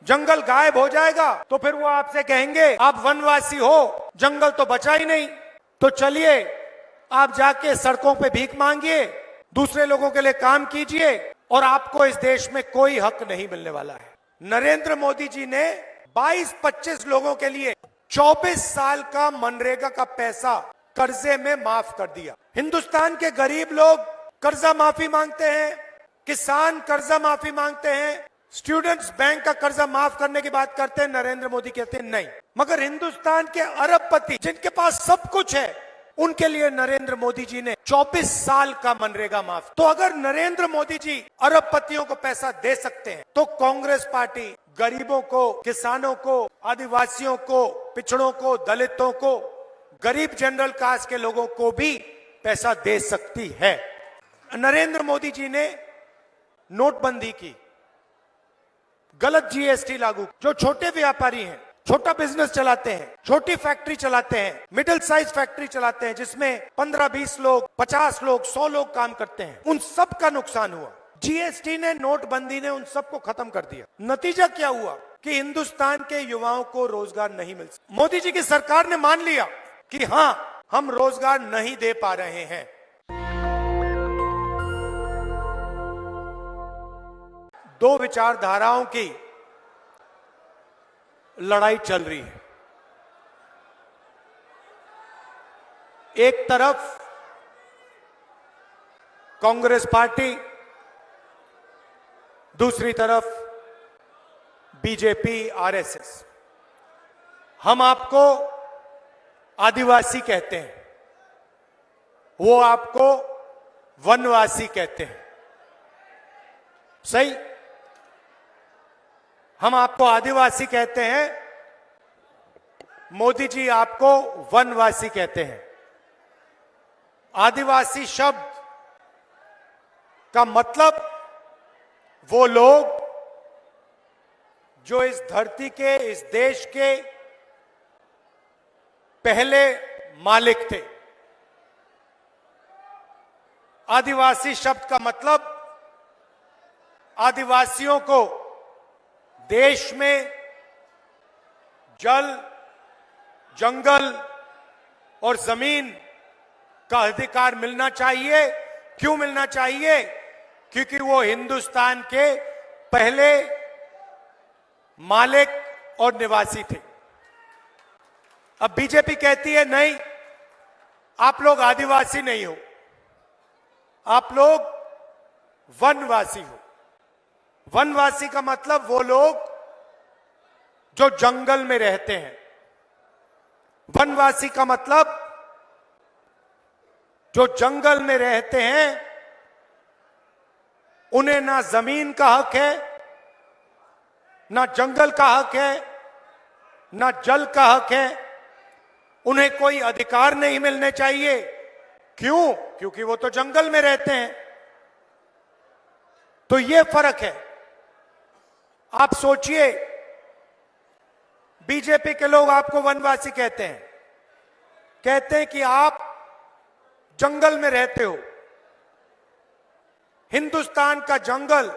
जंगल गायब हो जाएगा तो फिर वो आपसे कहेंगे आप वनवासी हो, जंगल तो बचा ही नहीं। तो चलिए आप जाके सड़कों पे भीख मांगिए, दूसरे लोगों के लिए काम कीजिए और आपको इस देश में कोई हक नहीं मिलने वाला है। नरेंद्र मोदी जी ने 22-25 लोगों के लिए 24 साल का मनरेगा का पैसा कर्जे में माफ कर दिया। हिंदुस्तान के गरीब लोग कर्जा माफी मांगते हैं, किसान कर्जा माफी मांगते हैं, स्टूडेंट्स बैंक का कर्जा माफ करने की बात करते हैं। नरेंद्र मोदी कहते हैं नहीं। मगर हिंदुस्तान के अरबपति जिनके पास सब कुछ है, उनके लिए नरेंद्र मोदी जी ने 24 साल का मनरेगा माफ। तो अगर नरेंद्र मोदी जी अरबपतियों को पैसा दे सकते हैं तो कांग्रेस पार्टी गरीबों को, किसानों को, आदिवासियों को, पिछड़ों को, दलितों को, गरीब जनरल कास्ट के लोगों को भी पैसा दे सकती है। नरेंद्र मोदी जी ने नोटबंदी की, गलत जीएसटी लागू, जो छोटे व्यापारी हैं, छोटा बिजनेस चलाते हैं, छोटी फैक्ट्री चलाते हैं, मिडिल साइज फैक्ट्री चलाते हैं जिसमें 15-20 लोग, 50 लोग, 100 लोग काम करते हैं, उन सब का नुकसान हुआ। जीएसटी ने, नोटबंदी ने उन सबको खत्म कर दिया। नतीजा क्या हुआ कि हिंदुस्तान के युवाओं को रोजगार नहीं मिल सकता। मोदी जी की सरकार ने मान लिया कि हां, हम रोजगार नहीं दे पा रहे हैं। दो विचारधाराओं की लड़ाई चल रही है। एक तरफ कांग्रेस पार्टी, दूसरी तरफ बीजेपी, आरएसएस। हम आपको आदिवासी कहते हैं, वो आपको वनवासी कहते हैं। सही, हम आपको आदिवासी कहते हैं, मोदी जी आपको वनवासी कहते हैं। आदिवासी शब्द का मतलब वो लोग जो इस धरती के, इस देश के पहले मालिक थे। आदिवासी शब्द का मतलब आदिवासियों को देश में जल, जंगल और जमीन का अधिकार मिलना चाहिए। क्यों मिलना चाहिए? क्योंकि वो हिंदुस्तान के पहले मालिक और निवासी थे। अब बीजेपी कहती है नहीं, आप लोग आदिवासी नहीं हो, आप लोग वनवासी हो। वनवासी का मतलब वो लोग जो जंगल में रहते हैं। वनवासी का मतलब जो जंगल में रहते हैं, उन्हें ना जमीन का हक है, ना जंगल का हक है, ना जल का हक है। उन्हें कोई अधिकार नहीं मिलने चाहिए। क्यों? क्योंकि वो तो जंगल में रहते हैं। तो ये फर्क है। आप सोचिए, बीजेपी के लोग आपको वनवासी कहते हैं कि आप जंगल में रहते हो। हिंदुस्तान का जंगल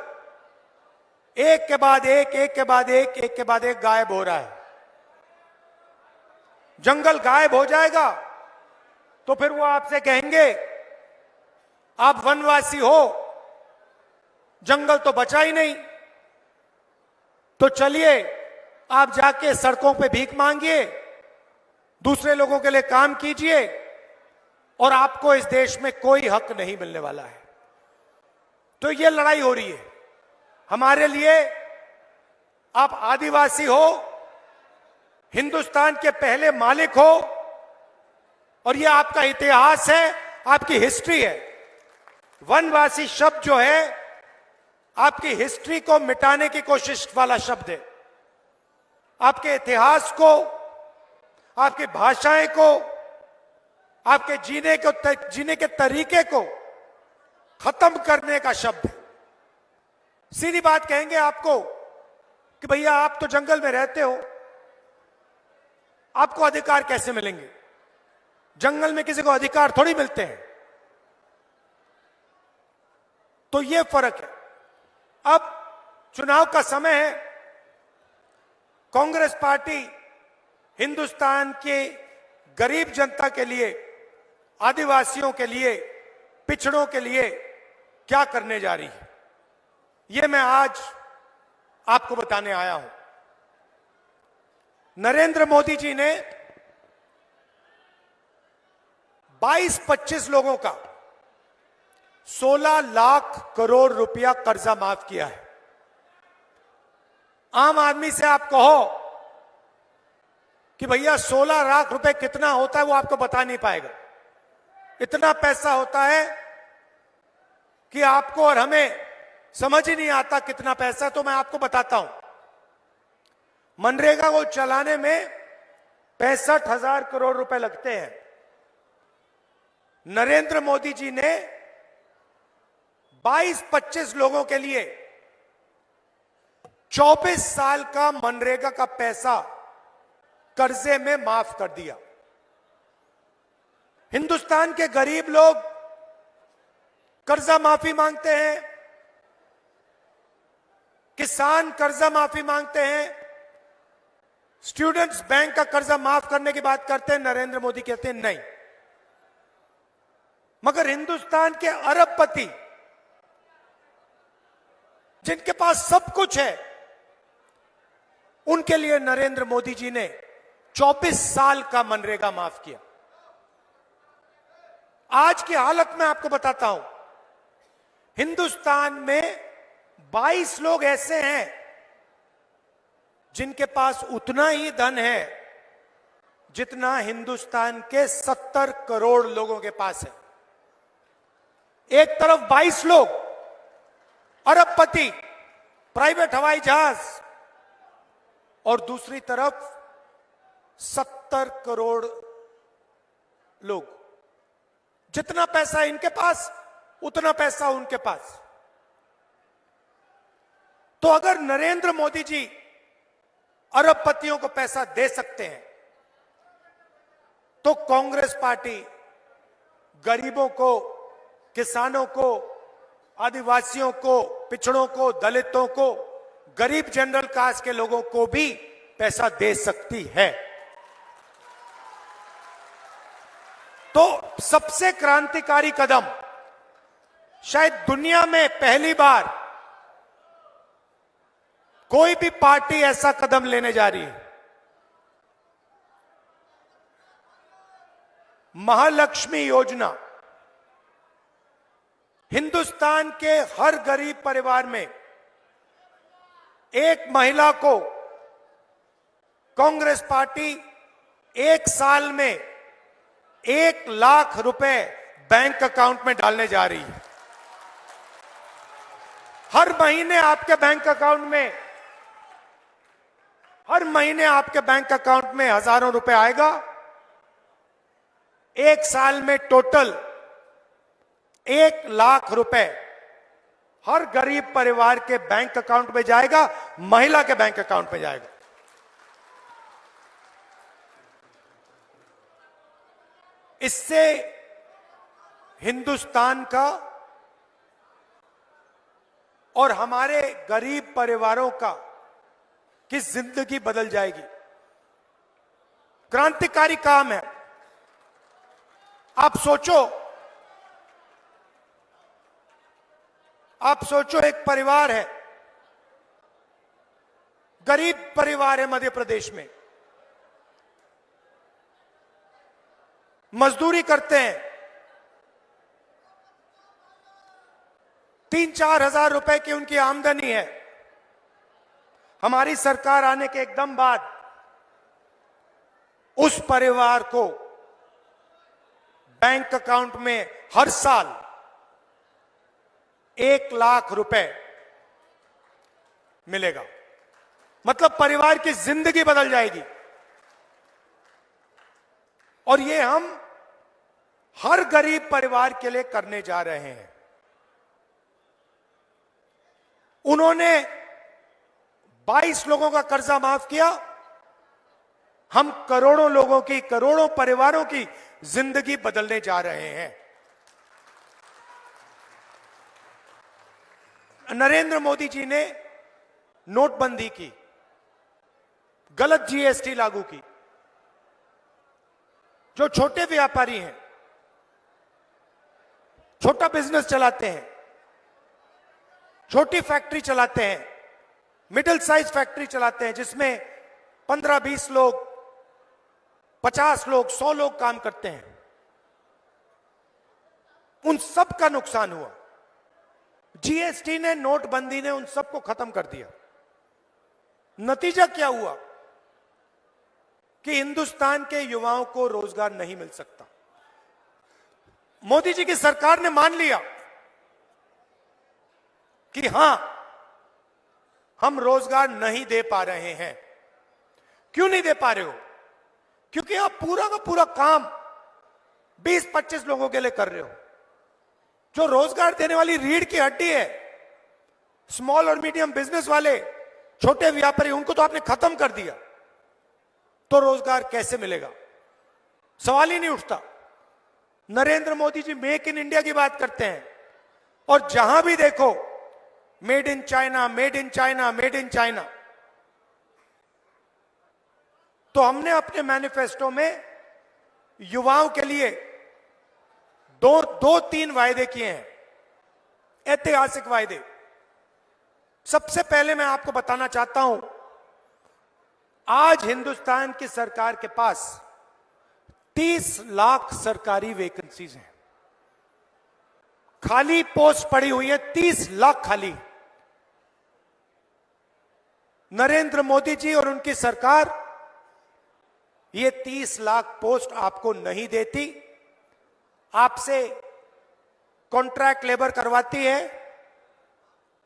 एक के बाद एक, एक के बाद एक, एक के बाद एक गायब हो रहा है। जंगल गायब हो जाएगा तो फिर वो आपसे कहेंगे आप वनवासी हो, जंगल तो बचा ही नहीं। तो चलिए आप जाके सड़कों पे भीख मांगिए, दूसरे लोगों के लिए काम कीजिए और आपको इस देश में कोई हक नहीं मिलने वाला है। तो ये लड़ाई हो रही है हमारे लिए। आप आदिवासी हो, हिंदुस्तान के पहले मालिक हो, और ये आपका इतिहास है, आपकी हिस्ट्री है। वनवासी शब्द जो है आपकी हिस्ट्री को मिटाने की कोशिश वाला शब्द है। आपके इतिहास को, आपकी भाषाएं को, आपके जीने के तरीके को खत्म करने का शब्द है। सीधी बात कहेंगे आपको कि भैया आप तो जंगल में रहते हो, आपको अधिकार कैसे मिलेंगे? जंगल में किसी को अधिकार थोड़ी मिलते हैं। तो यह फर्क है। अब चुनाव का समय है, कांग्रेस पार्टी हिंदुस्तान के गरीब जनता के लिए, आदिवासियों के लिए, पिछड़ों के लिए क्या करने जा रही है, यह मैं आज आपको बताने आया हूं। नरेंद्र मोदी जी ने 22-25 लोगों का 16 लाख करोड़ रुपया कर्जा माफ किया है। आम आदमी से आप कहो कि भैया 16 लाख रुपए कितना होता है, वो आपको बता नहीं पाएगा। इतना पैसा होता है कि आपको और हमें समझ ही नहीं आता कितना पैसा। तो मैं आपको बताता हूं, मनरेगा को चलाने में 65,000 करोड़ रुपए लगते हैं। नरेंद्र मोदी जी ने 22-25 लोगों के लिए 24 साल का मनरेगा का पैसा कर्जे में माफ कर दिया। हिंदुस्तान के गरीब लोग कर्जा माफी मांगते हैं, किसान कर्जा माफी मांगते हैं, स्टूडेंट्स बैंक का कर्जा माफ करने की बात करते हैं। नरेंद्र मोदी कहते हैं नहीं। मगर हिंदुस्तान के अरबपति जिनके पास सब कुछ है, उनके लिए नरेंद्र मोदी जी ने 24 साल का मनरेगा माफ किया। आज की हालत में आपको बताता हूं, हिंदुस्तान में 22 लोग ऐसे हैं जिनके पास उतना ही धन है जितना हिंदुस्तान के 70 करोड़ लोगों के पास है। एक तरफ 22 लोग अरबपति, प्राइवेट हवाई जहाज, और दूसरी तरफ 70 करोड़ लोग। जितना पैसा इनके पास, उतना पैसा उनके पास। तो अगर नरेंद्र मोदी जी अरबपतियों को पैसा दे सकते हैं, तो कांग्रेस पार्टी गरीबों को, किसानों को, आदिवासियों को, पिछड़ों को, दलितों को, गरीब जनरल कास्ट के लोगों को भी पैसा दे सकती है। तो सबसे क्रांतिकारी कदम, शायद दुनिया में पहली बार कोई भी पार्टी ऐसा कदम लेने जा रही है। महालक्ष्मी योजना हिंदुस्तान के हर गरीब परिवार में एक महिला को कांग्रेस पार्टी 1 साल में 1 लाख रुपए बैंक अकाउंट में डालने जा रही है। हर महीने आपके बैंक अकाउंट में, हर महीने आपके बैंक अकाउंट में हजारों रुपए आएगा। 1 साल में टोटल 1 लाख रुपए हर गरीब परिवार के बैंक अकाउंट में जाएगा, महिला के बैंक अकाउंट में जाएगा। इससे हिंदुस्तान का और हमारे गरीब परिवारों का की जिंदगी बदल जाएगी। क्रांतिकारी काम है। आप सोचो एक परिवार है, गरीब परिवार है मध्य प्रदेश में, मजदूरी करते हैं, 3-4 हजार रुपए की उनकी आमदनी है। हमारी सरकार आने के एकदम बाद उस परिवार को बैंक अकाउंट में हर साल 1 लाख रुपए मिलेगा। मतलब परिवार की जिंदगी बदल जाएगी। और ये हम हर गरीब परिवार के लिए करने जा रहे हैं। उन्होंने 22 लोगों का कर्जा माफ किया, हम करोड़ों लोगों की, करोड़ों परिवारों की जिंदगी बदलने जा रहे हैं। नरेंद्र मोदी जी ने नोटबंदी की, गलत जीएसटी लागू की। जो छोटे व्यापारी हैं, छोटा बिजनेस चलाते हैं, छोटी फैक्ट्री चलाते हैं, मिडिल साइज फैक्ट्री चलाते हैं, जिसमें 15-20 लोग, 50 लोग, 100 लोग काम करते हैं, उन सब का नुकसान हुआ। जीएसटी ने, नोटबंदी ने उन सबको खत्म कर दिया। नतीजा क्या हुआ कि हिंदुस्तान के युवाओं को रोजगार नहीं मिल सकता। मोदी जी की सरकार ने मान लिया कि हां, हम रोजगार नहीं दे पा रहे हैं। क्यों नहीं दे पा रहे हो? क्योंकि आप पूरा का पूरा काम 20-25 लोगों के लिए कर रहे हो। जो रोजगार देने वाली रीढ़ की हड्डी है, स्मॉल और मीडियम बिजनेस वाले, छोटे व्यापारी, उनको तो आपने खत्म कर दिया। तो रोजगार कैसे मिलेगा? सवाल ही नहीं उठता। Narendra Modi ji make in India की बात करते हैं, और जहां भी देखो made in China, made in China, made in China. तो हमने अपने मैनिफेस्टो में युवाओं के लिए दो तीन वायदे किए हैं, ऐतिहासिक वायदे। सबसे पहले मैं आपको बताना चाहता हूं, आज हिंदुस्तान की सरकार के पास 30 लाख सरकारी वैकेंसीज हैं, खाली पोस्ट पड़ी हुई है 30 लाख खाली। नरेंद्र मोदी जी और उनकी सरकार ये 30 लाख पोस्ट आपको नहीं देती, आपसे कॉन्ट्रैक्ट लेबर करवाती है,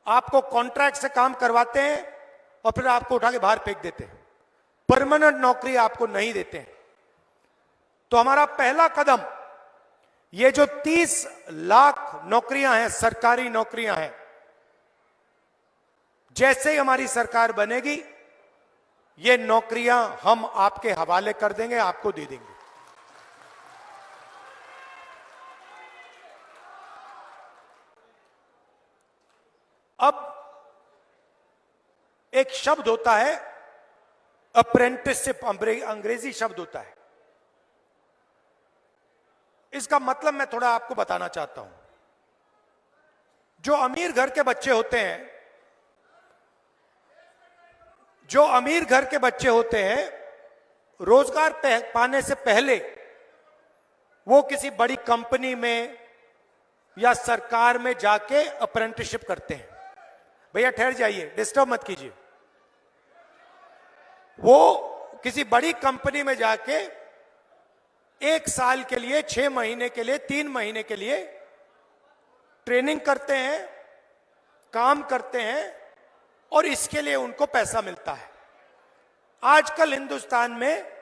आपको कॉन्ट्रैक्ट से काम करवाते हैं और फिर आपको उठा के बाहर फेंक देते हैं। परमानेंट नौकरी आपको नहीं देते हैं। तो हमारा पहला कदम, ये जो 30 लाख नौकरियां हैं, सरकारी नौकरियां हैं, जैसे ही हमारी सरकार बनेगी, ये नौकरियां हम आपके हवाले कर देंगे, आपको दे देंगे। अब एक शब्द होता है अप्रेंटिसशिप, अंग्रेजी शब्द होता है। इसका मतलब मैं थोड़ा आपको बताना चाहता हूं। जो अमीर घर के बच्चे होते हैं, जो अमीर घर के बच्चे होते हैं, रोजगार पाने से पहले वो किसी बड़ी कंपनी में या सरकार में जाके अप्रेंटिसशिप करते हैं। भैया ठहर जाइए, डिस्टर्ब मत कीजिए। वो किसी बड़ी कंपनी में जाके 1 साल के लिए, 6 महीने के लिए, 3 महीने के लिए ट्रेनिंग करते हैं, काम करते हैं, और इसके लिए उनको पैसा मिलता है। आजकल हिंदुस्तान में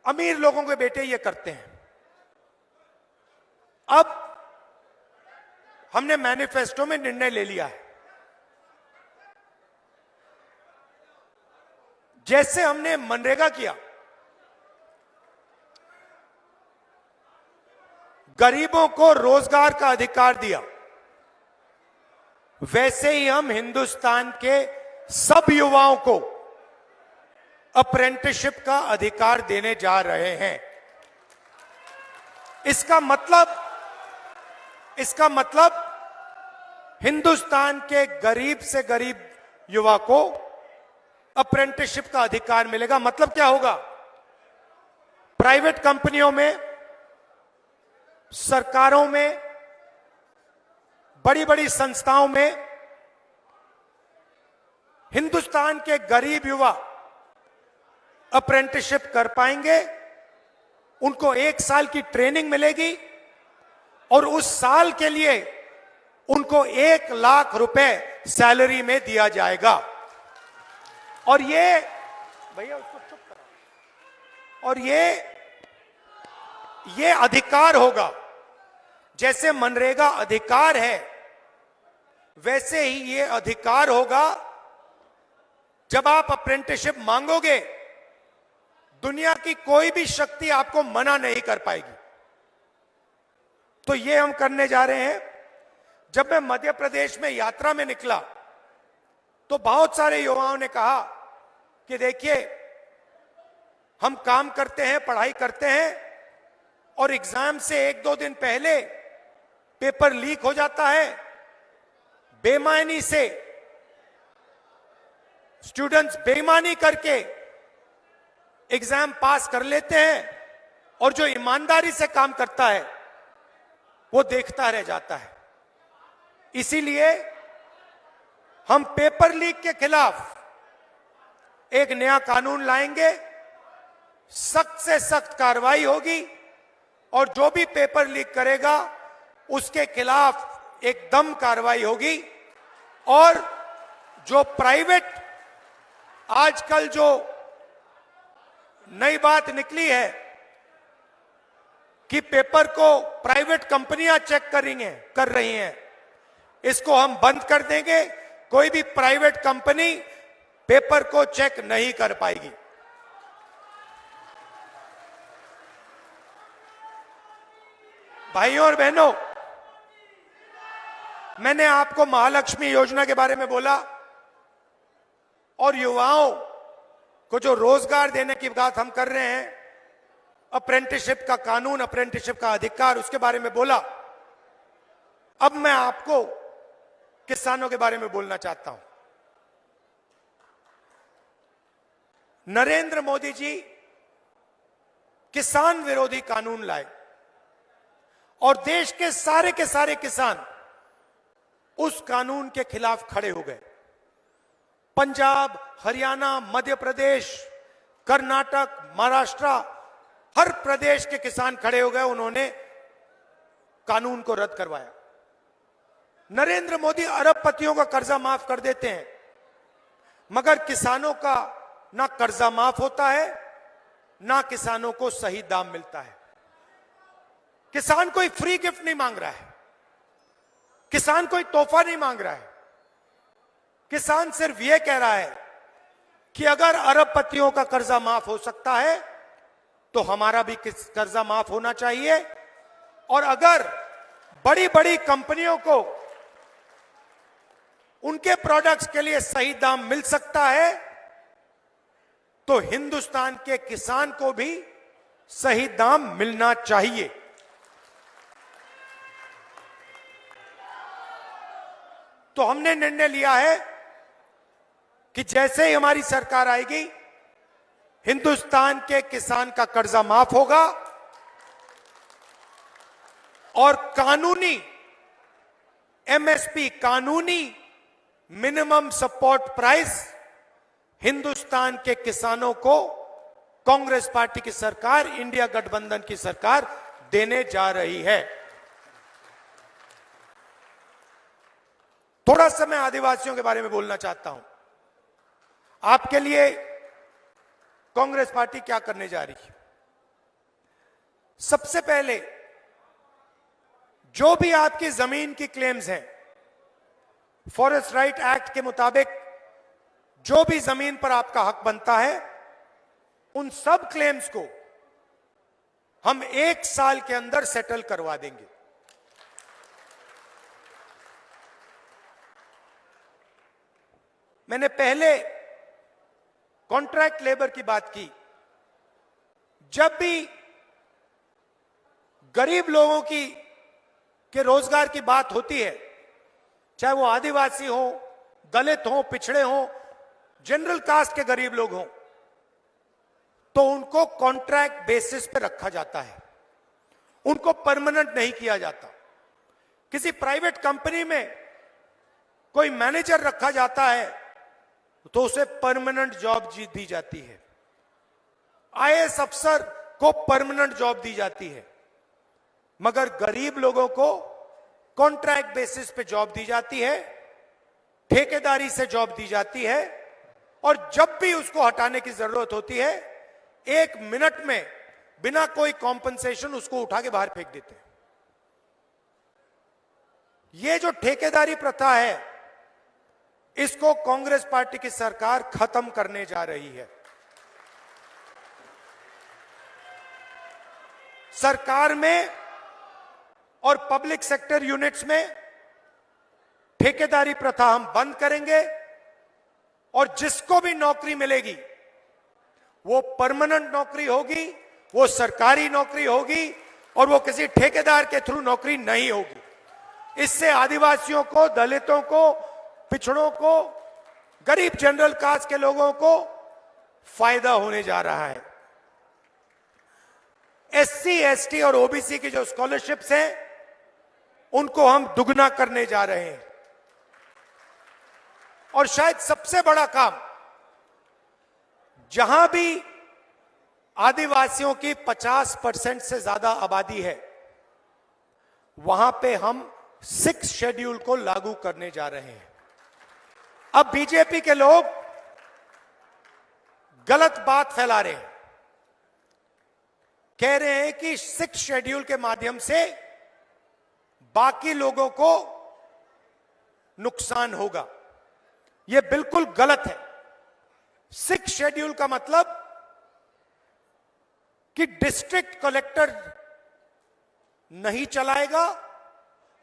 अमीर लोगों के बेटे ये करते हैं। अब हमने मैनिफेस्टो में निर्णय ले लिया है, जैसे हमने मनरेगा किया, गरीबों को रोजगार का अधिकार दिया, वैसे ही हम हिंदुस्तान के सब युवाओं को अप्रेंटिसशिप का अधिकार देने जा रहे हैं। इसका मतलब हिंदुस्तान के गरीब से गरीब युवा को अप्रेंटिसशिप का अधिकार मिलेगा। मतलब क्या होगा? प्राइवेट कंपनियों में, सरकारों में, बड़ी बड़ी संस्थाओं में हिंदुस्तान के गरीब युवा अप्रेंटिसशिप कर पाएंगे। उनको 1 साल की ट्रेनिंग मिलेगी और उस साल के लिए उनको 1 लाख रुपए सैलरी में दिया जाएगा। और ये, भैया उसको चुप करो, और ये अधिकार होगा। जैसे मनरेगा अधिकार है, वैसे ही ये अधिकार होगा। जब आप अप्रेंटिसशिप मांगोगे, दुनिया की कोई भी शक्ति आपको मना नहीं कर पाएगी। तो ये हम करने जा रहे हैं। जब मैं मध्य प्रदेश में यात्रा में निकला, तो बहुत सारे युवाओं ने कहा कि देखिए, हम काम करते हैं, पढ़ाई करते हैं और एग्जाम से 1-2 दिन पहले पेपर लीक हो जाता है। बेईमानी से स्टूडेंट्स बेईमानी करके एग्जाम पास कर लेते हैं और जो ईमानदारी से काम करता है वो देखता रह जाता है। इसीलिए हम पेपर लीक के खिलाफ एक नया कानून लाएंगे, सख्त से सख्त कार्रवाई होगी और जो भी पेपर लीक करेगा उसके खिलाफ एकदम कार्रवाई होगी। और जो प्राइवेट, आजकल जो नई बात निकली है कि पेपर को प्राइवेट कंपनियां चेक कर रही हैं, इसको हम बंद कर देंगे। कोई भी प्राइवेट कंपनी पेपर को चेक नहीं कर पाएगी। भाइयों और बहनों, मैंने आपको महालक्ष्मी योजना के बारे में बोला और युवाओं को जो रोजगार देने की बात हम कर रहे हैं, अप्रेंटिसशिप का कानून, अप्रेंटिसशिप का अधिकार, उसके बारे में बोला। अब मैं आपको किसानों के बारे में बोलना चाहता हूं। नरेंद्र मोदी जी किसान विरोधी कानून लाए और देश के सारे किसान उस कानून के खिलाफ खड़े हो गए। पंजाब, हरियाणा, मध्य प्रदेश, कर्नाटक, महाराष्ट्र, हर प्रदेश के किसान खड़े हो गए। उन्होंने कानून को रद्द करवाया। नरेंद्र मोदी अरबपतियों का कर्जा माफ कर देते हैं, मगर किसानों का ना कर्जा माफ होता है, ना किसानों को सही दाम मिलता है। किसान कोई फ्री गिफ्ट नहीं मांग रहा है, किसान कोई तोहफा नहीं मांग रहा है। किसान सिर्फ यह कह रहा है कि अगर अरबपतियों का कर्जा माफ हो सकता है तो हमारा भी कर्जा माफ होना चाहिए। और अगर बड़ी बड़ी कंपनियों को उनके प्रोडक्ट्स के लिए सही दाम मिल सकता है तो हिंदुस्तान के किसान को भी सही दाम मिलना चाहिए। तो हमने निर्णय लिया है कि जैसे ही हमारी सरकार आएगी, हिंदुस्तान के किसान का कर्जा माफ होगा और कानूनी एमएसपी, कानूनी मिनिमम सपोर्ट प्राइस हिंदुस्तान के किसानों को कांग्रेस पार्टी की सरकार, इंडिया गठबंधन की सरकार देने जा रही है। थोड़ा सा मैं आदिवासियों के बारे में बोलना चाहता हूं। आपके लिए कांग्रेस पार्टी क्या करने जा रही है। सबसे पहले जो भी आपकी जमीन की क्लेम्स हैं, फॉरेस्ट राइट एक्ट के मुताबिक जो भी जमीन पर आपका हक बनता है, उन सब क्लेम्स को हम 1 साल के अंदर सेटल करवा देंगे। मैंने पहले कॉन्ट्रैक्ट लेबर की बात की। जब भी गरीब लोगों के रोजगार की बात होती है, चाहे वो आदिवासी हो, दलित हो, पिछड़े हो, जनरल कास्ट के गरीब लोग हों, तो उनको कॉन्ट्रैक्ट बेसिस पे रखा जाता है, उनको परमानेंट नहीं किया जाता। किसी प्राइवेट कंपनी में कोई मैनेजर रखा जाता है तो उसे परमानेंट जॉब दी जाती है, आईएएस अफसर को परमानेंट जॉब दी जाती है, मगर गरीब लोगों को कॉन्ट्रैक्ट बेसिस पे जॉब दी जाती है, ठेकेदारी से जॉब दी जाती है और जब भी उसको हटाने की जरूरत होती है 1 मिनट में बिना कोई कॉम्पनसेशन उसको उठा के बाहर फेंक देते हैं। ये जो ठेकेदारी प्रथा है, इसको कांग्रेस पार्टी की सरकार खत्म करने जा रही है। सरकार में और पब्लिक सेक्टर यूनिट्स में ठेकेदारी प्रथा हम बंद करेंगे और जिसको भी नौकरी मिलेगी वो परमानेंट नौकरी होगी, वो सरकारी नौकरी होगी और वो किसी ठेकेदार के थ्रू नौकरी नहीं होगी। इससे आदिवासियों को, दलितों को, पिछड़ों को, गरीब जनरल कास्ट के लोगों को फायदा होने जा रहा है। एससी, एसटी और ओबीसी की जो स्कॉलरशिप्स हैं उनको हम दुगना करने जा रहे हैं। और शायद सबसे बड़ा काम, जहां भी आदिवासियों की 50% से ज्यादा आबादी है, वहां पे हम 6 शेड्यूल को लागू करने जा रहे हैं। अब बीजेपी के लोग गलत बात फैला रहे हैं, कह रहे हैं कि 6 शेड्यूल के माध्यम से बाकी लोगों को नुकसान होगा। यह बिल्कुल गलत है। 6 शेड्यूल का मतलब कि डिस्ट्रिक्ट कलेक्टर नहीं चलाएगा,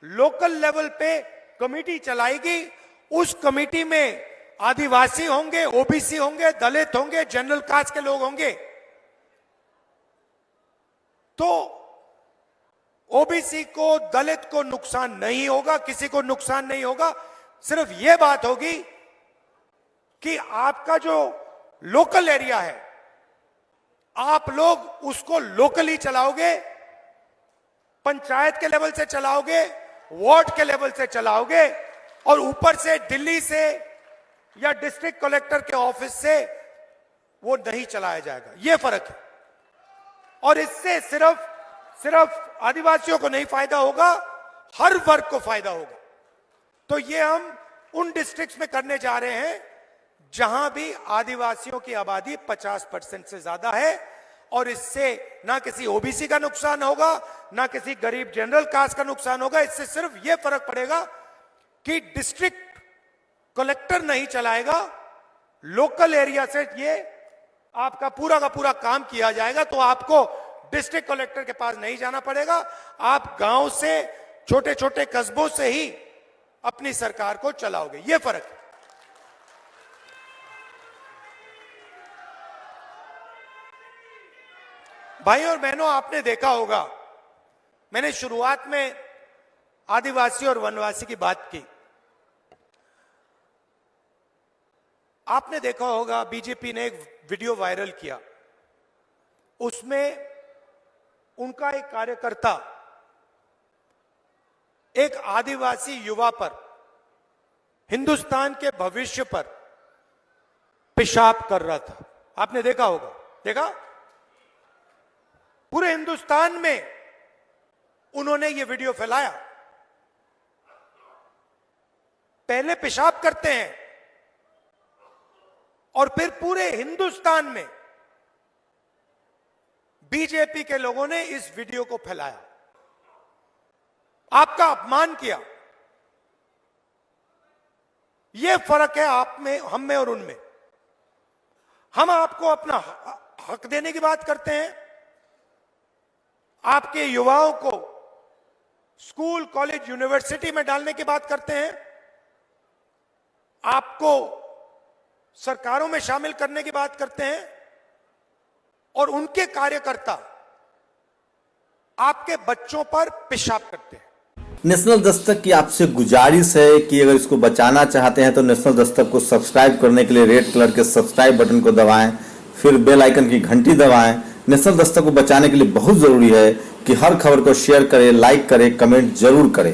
लोकल लेवल पे कमेटी चलाएगी। उस कमेटी में आदिवासी होंगे, ओबीसी होंगे, दलित होंगे, जनरल कास्ट के लोग होंगे। तो ओबीसी को, दलित को नुकसान नहीं होगा, किसी को नुकसान नहीं होगा। सिर्फ यह बात होगी कि आपका जो लोकल एरिया है, आप लोग उसको लोकली चलाओगे, पंचायत के लेवल से चलाओगे, वार्ड के लेवल से चलाओगे, और ऊपर से दिल्ली से या डिस्ट्रिक्ट कलेक्टर के ऑफिस से वो नहीं चलाया जाएगा। यह फर्क है। और इससे सिर्फ आदिवासियों को नहीं फायदा होगा, हर वर्ग को फायदा होगा। तो ये हम उन डिस्ट्रिक्ट्स में करने जा रहे हैं जहां भी आदिवासियों की आबादी 50% से ज्यादा है, और इससे ना किसी ओबीसी का नुकसान होगा, ना किसी गरीब जनरल कास्ट का नुकसान होगा। इससे सिर्फ यह फर्क पड़ेगा कि डिस्ट्रिक्ट कलेक्टर नहीं चलाएगा, लोकल एरिया से ये आपका पूरा का पूरा काम किया जाएगा। तो आपको डिस्ट्रिक्ट कलेक्टर के पास नहीं जाना पड़ेगा, आप गांव से, छोटे छोटे कस्बों से ही अपनी सरकार को चलाओगे। यह फर्क है। भाई और बहनों, आपने देखा होगा, मैंने शुरुआत में आदिवासी और वनवासी की बात की। आपने देखा होगा बीजेपी ने एक वीडियो वायरल किया, उसमें उनका एक कार्यकर्ता एक आदिवासी युवा पर, हिंदुस्तान के भविष्य पर पेशाब कर रहा था। आपने देखा होगा, देखा? पूरे हिंदुस्तान में उन्होंने ये वीडियो फैलाया। पहले पेशाब करते हैं और फिर पूरे हिंदुस्तान में बीजेपी के लोगों ने इस वीडियो को फैलाया, आपका अपमान किया। यह फर्क है आप में, हम में और उनमें। हम आपको अपना हक देने की बात करते हैं, आपके युवाओं को स्कूल, कॉलेज, यूनिवर्सिटी में डालने की बात करते हैं, आपको सरकारों में शामिल करने की बात करते हैं, और उनके कार्यकर्ता आपके बच्चों पर पेशाब करते हैं। नेशनल दस्तक की आपसे गुजारिश है कि अगर इसको बचाना चाहते हैं तो नेशनल दस्तक को सब्सक्राइब करने के लिए रेड कलर के सब्सक्राइब बटन को दबाएं, फिर बेल आइकन की घंटी दबाएं। नेशनल दस्तक को बचाने के लिए बहुत जरूरी है कि हर खबर को शेयर करें, लाइक करें, कमेंट जरूर करें।